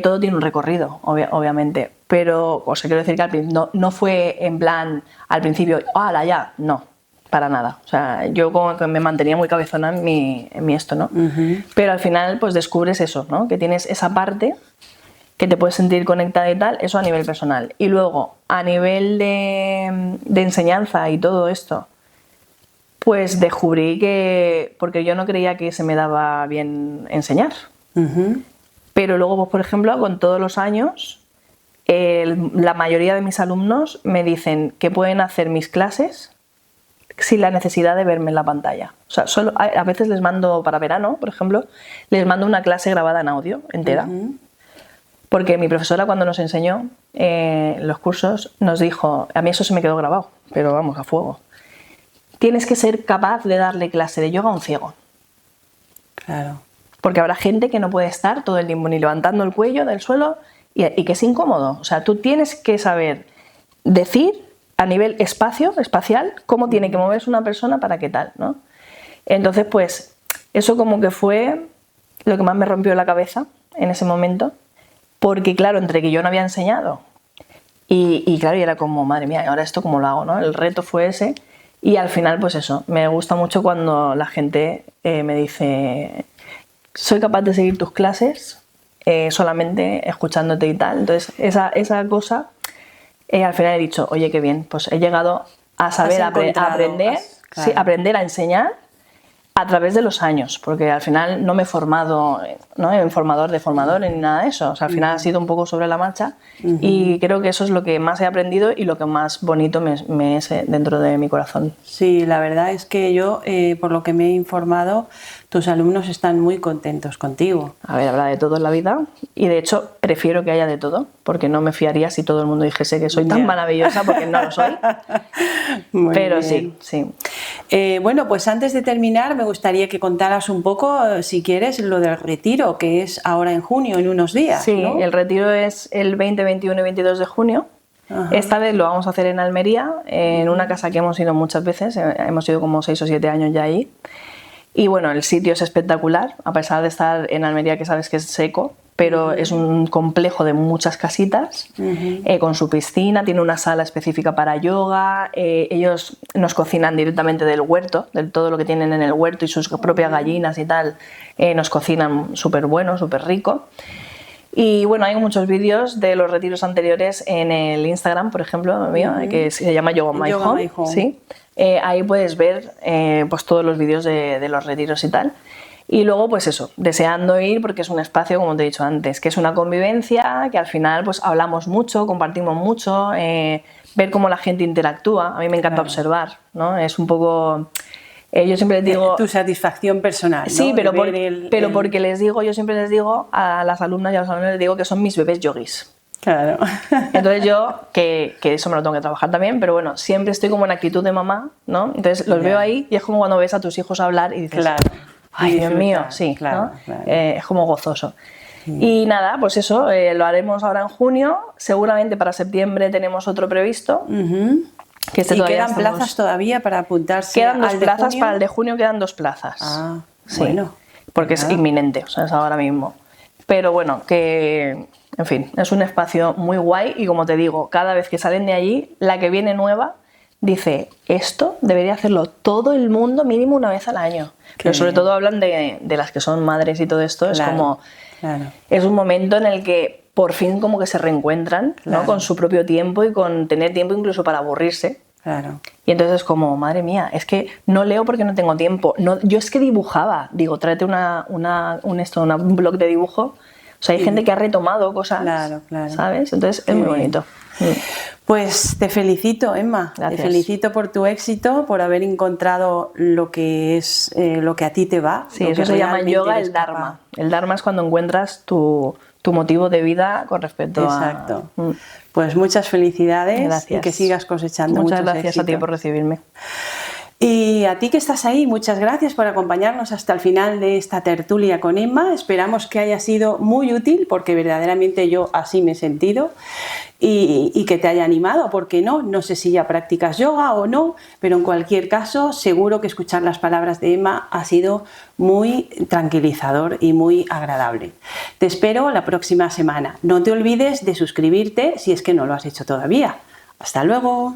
Todo tiene un recorrido, obviamente, pero os quiero decir que no fue en plan al principio, ¡hala ya! No, para nada. O sea, yo como que me mantenía muy cabezona en mi esto, ¿no? Pero al final pues descubres eso, ¿no? Que tienes esa parte que te puedes sentir conectada y tal, eso a nivel personal. Y luego, a nivel de enseñanza y todo esto, pues descubrí que, porque yo no creía que se me daba bien enseñar, pero luego, pues, por ejemplo, con todos los años, la mayoría de mis alumnos me dicen que pueden hacer mis clases sin la necesidad de verme en la pantalla. O sea, a veces les mando para verano, por ejemplo, les mando una clase grabada en audio entera, porque mi profesora cuando nos enseñó los cursos nos dijo, a mí eso se me quedó grabado, pero vamos, a fuego. Tienes que ser capaz de darle clase de yoga a un ciego. Claro. Porque habrá gente que no puede estar todo el tiempo ni levantando el cuello del suelo y que es incómodo. O sea, tú tienes que saber decir a nivel espacial, cómo tiene que moverse una persona para qué tal, ¿no? Entonces, pues, eso como que fue lo que más me rompió la cabeza en ese momento. Porque, claro, entre que yo no había enseñado y claro, y era como, madre mía, ¿ahora esto cómo lo hago, no? El reto fue ese. Y al final, pues eso, me gusta mucho cuando la gente me dice, soy capaz de seguir tus clases solamente escuchándote y tal. Entonces, esa cosa, al final he dicho, oye, qué bien, pues he llegado a saber aprender, claro. Sí, aprender a enseñar a través de los años, porque al final no me he formado, ¿no? En formador de formadores ni nada de eso. O sea, al final ha sido un poco sobre la marcha y creo que eso es lo que más he aprendido y lo que más bonito me es dentro de mi corazón. Sí, la verdad es que yo, por lo que me he informado, tus alumnos están muy contentos contigo. A ver, habrá de todo en la vida y de hecho prefiero que haya de todo, porque no me fiaría si todo el mundo dijese que soy tan maravillosa, porque no lo soy. Pero bien. Sí. Bueno, pues antes de terminar me gustaría que contaras un poco, si quieres, lo del retiro, que es ahora en junio, en unos días. Sí, ¿no? El retiro es el 20, 21 y 22 de junio. Esta vez lo vamos a hacer en Almería, en una casa que hemos ido muchas veces, hemos ido como 6 o 7 años ya ahí. Y bueno, el sitio es espectacular, a pesar de estar en Almería, que sabes que es seco, pero es un complejo de muchas casitas, con su piscina, tiene una sala específica para yoga, ellos nos cocinan directamente del huerto, de todo lo que tienen en el huerto y sus propias gallinas y tal, nos cocinan súper bueno, súper rico. Y bueno, hay muchos vídeos de los retiros anteriores en el Instagram, por ejemplo, mío, que se llama Yoga My Home. ¿Sí? Ahí puedes ver pues todos los vídeos de los retiros y tal. Y luego, pues eso, deseando ir, porque es un espacio, como te he dicho antes, que es una convivencia, que al final pues hablamos mucho, compartimos mucho, ver cómo la gente interactúa. A mí me encanta observar, ¿no? Es un poco... yo siempre les digo... Tu satisfacción personal, ¿no? Sí, pero porque les digo, yo siempre les digo a las alumnas y a los alumnos, les digo que son mis bebés yogis. Claro. Entonces yo, que eso me lo tengo que trabajar también, pero bueno, siempre estoy como en actitud de mamá, ¿no? Entonces los veo ahí y es como cuando ves a tus hijos hablar y dices, claro. Ay, Dios mío, sí, claro, ¿no? Claro. Es como gozoso. Y nada, pues eso, lo haremos ahora en junio, seguramente para septiembre tenemos otro previsto. Que ¿Y quedan plazas todavía para apuntarse? Quedan 2 plazas, para el de junio quedan 2 plazas. Ah, sí, bueno. Porque es inminente, o sea, es ahora mismo. Pero bueno, que, en fin, es un espacio muy guay y como te digo, cada vez que salen de allí, la que viene nueva dice, esto debería hacerlo todo el mundo mínimo una vez al año. Pero sobre todo hablan de las que son madres y todo esto, es como, es un momento en el que por fin como que se reencuentran, ¿no? Con su propio tiempo y con tener tiempo incluso para aburrirse. Claro. Y entonces es como, madre mía, es que no leo porque no tengo tiempo. No, yo es que dibujaba, digo, tráete un blog de dibujo, O sea, hay gente que ha retomado cosas, Claro, claro. ¿sabes? Entonces Qué es muy bien. bonito. Pues te felicito, Emma. Gracias. Te felicito por tu éxito, por haber encontrado lo que es lo que a ti te va. Sí, lo eso que se llama en realmente yoga eres el Dharma. capaz. El Dharma es cuando encuentras tu motivo de vida con respecto Exacto. a... Pues muchas felicidades Gracias. y que sigas cosechando Muchas muchos gracias a ti éxitos. por recibirme. Y a ti que estás ahí, muchas gracias por acompañarnos hasta el final de esta tertulia con Emma. Esperamos que haya sido muy útil, porque verdaderamente yo así me he sentido, y que te haya animado, porque no sé si ya practicas yoga o no, pero en cualquier caso seguro que escuchar las palabras de Emma ha sido muy tranquilizador y muy agradable. Te espero la próxima semana. No te olvides de suscribirte si es que no lo has hecho todavía. Hasta luego.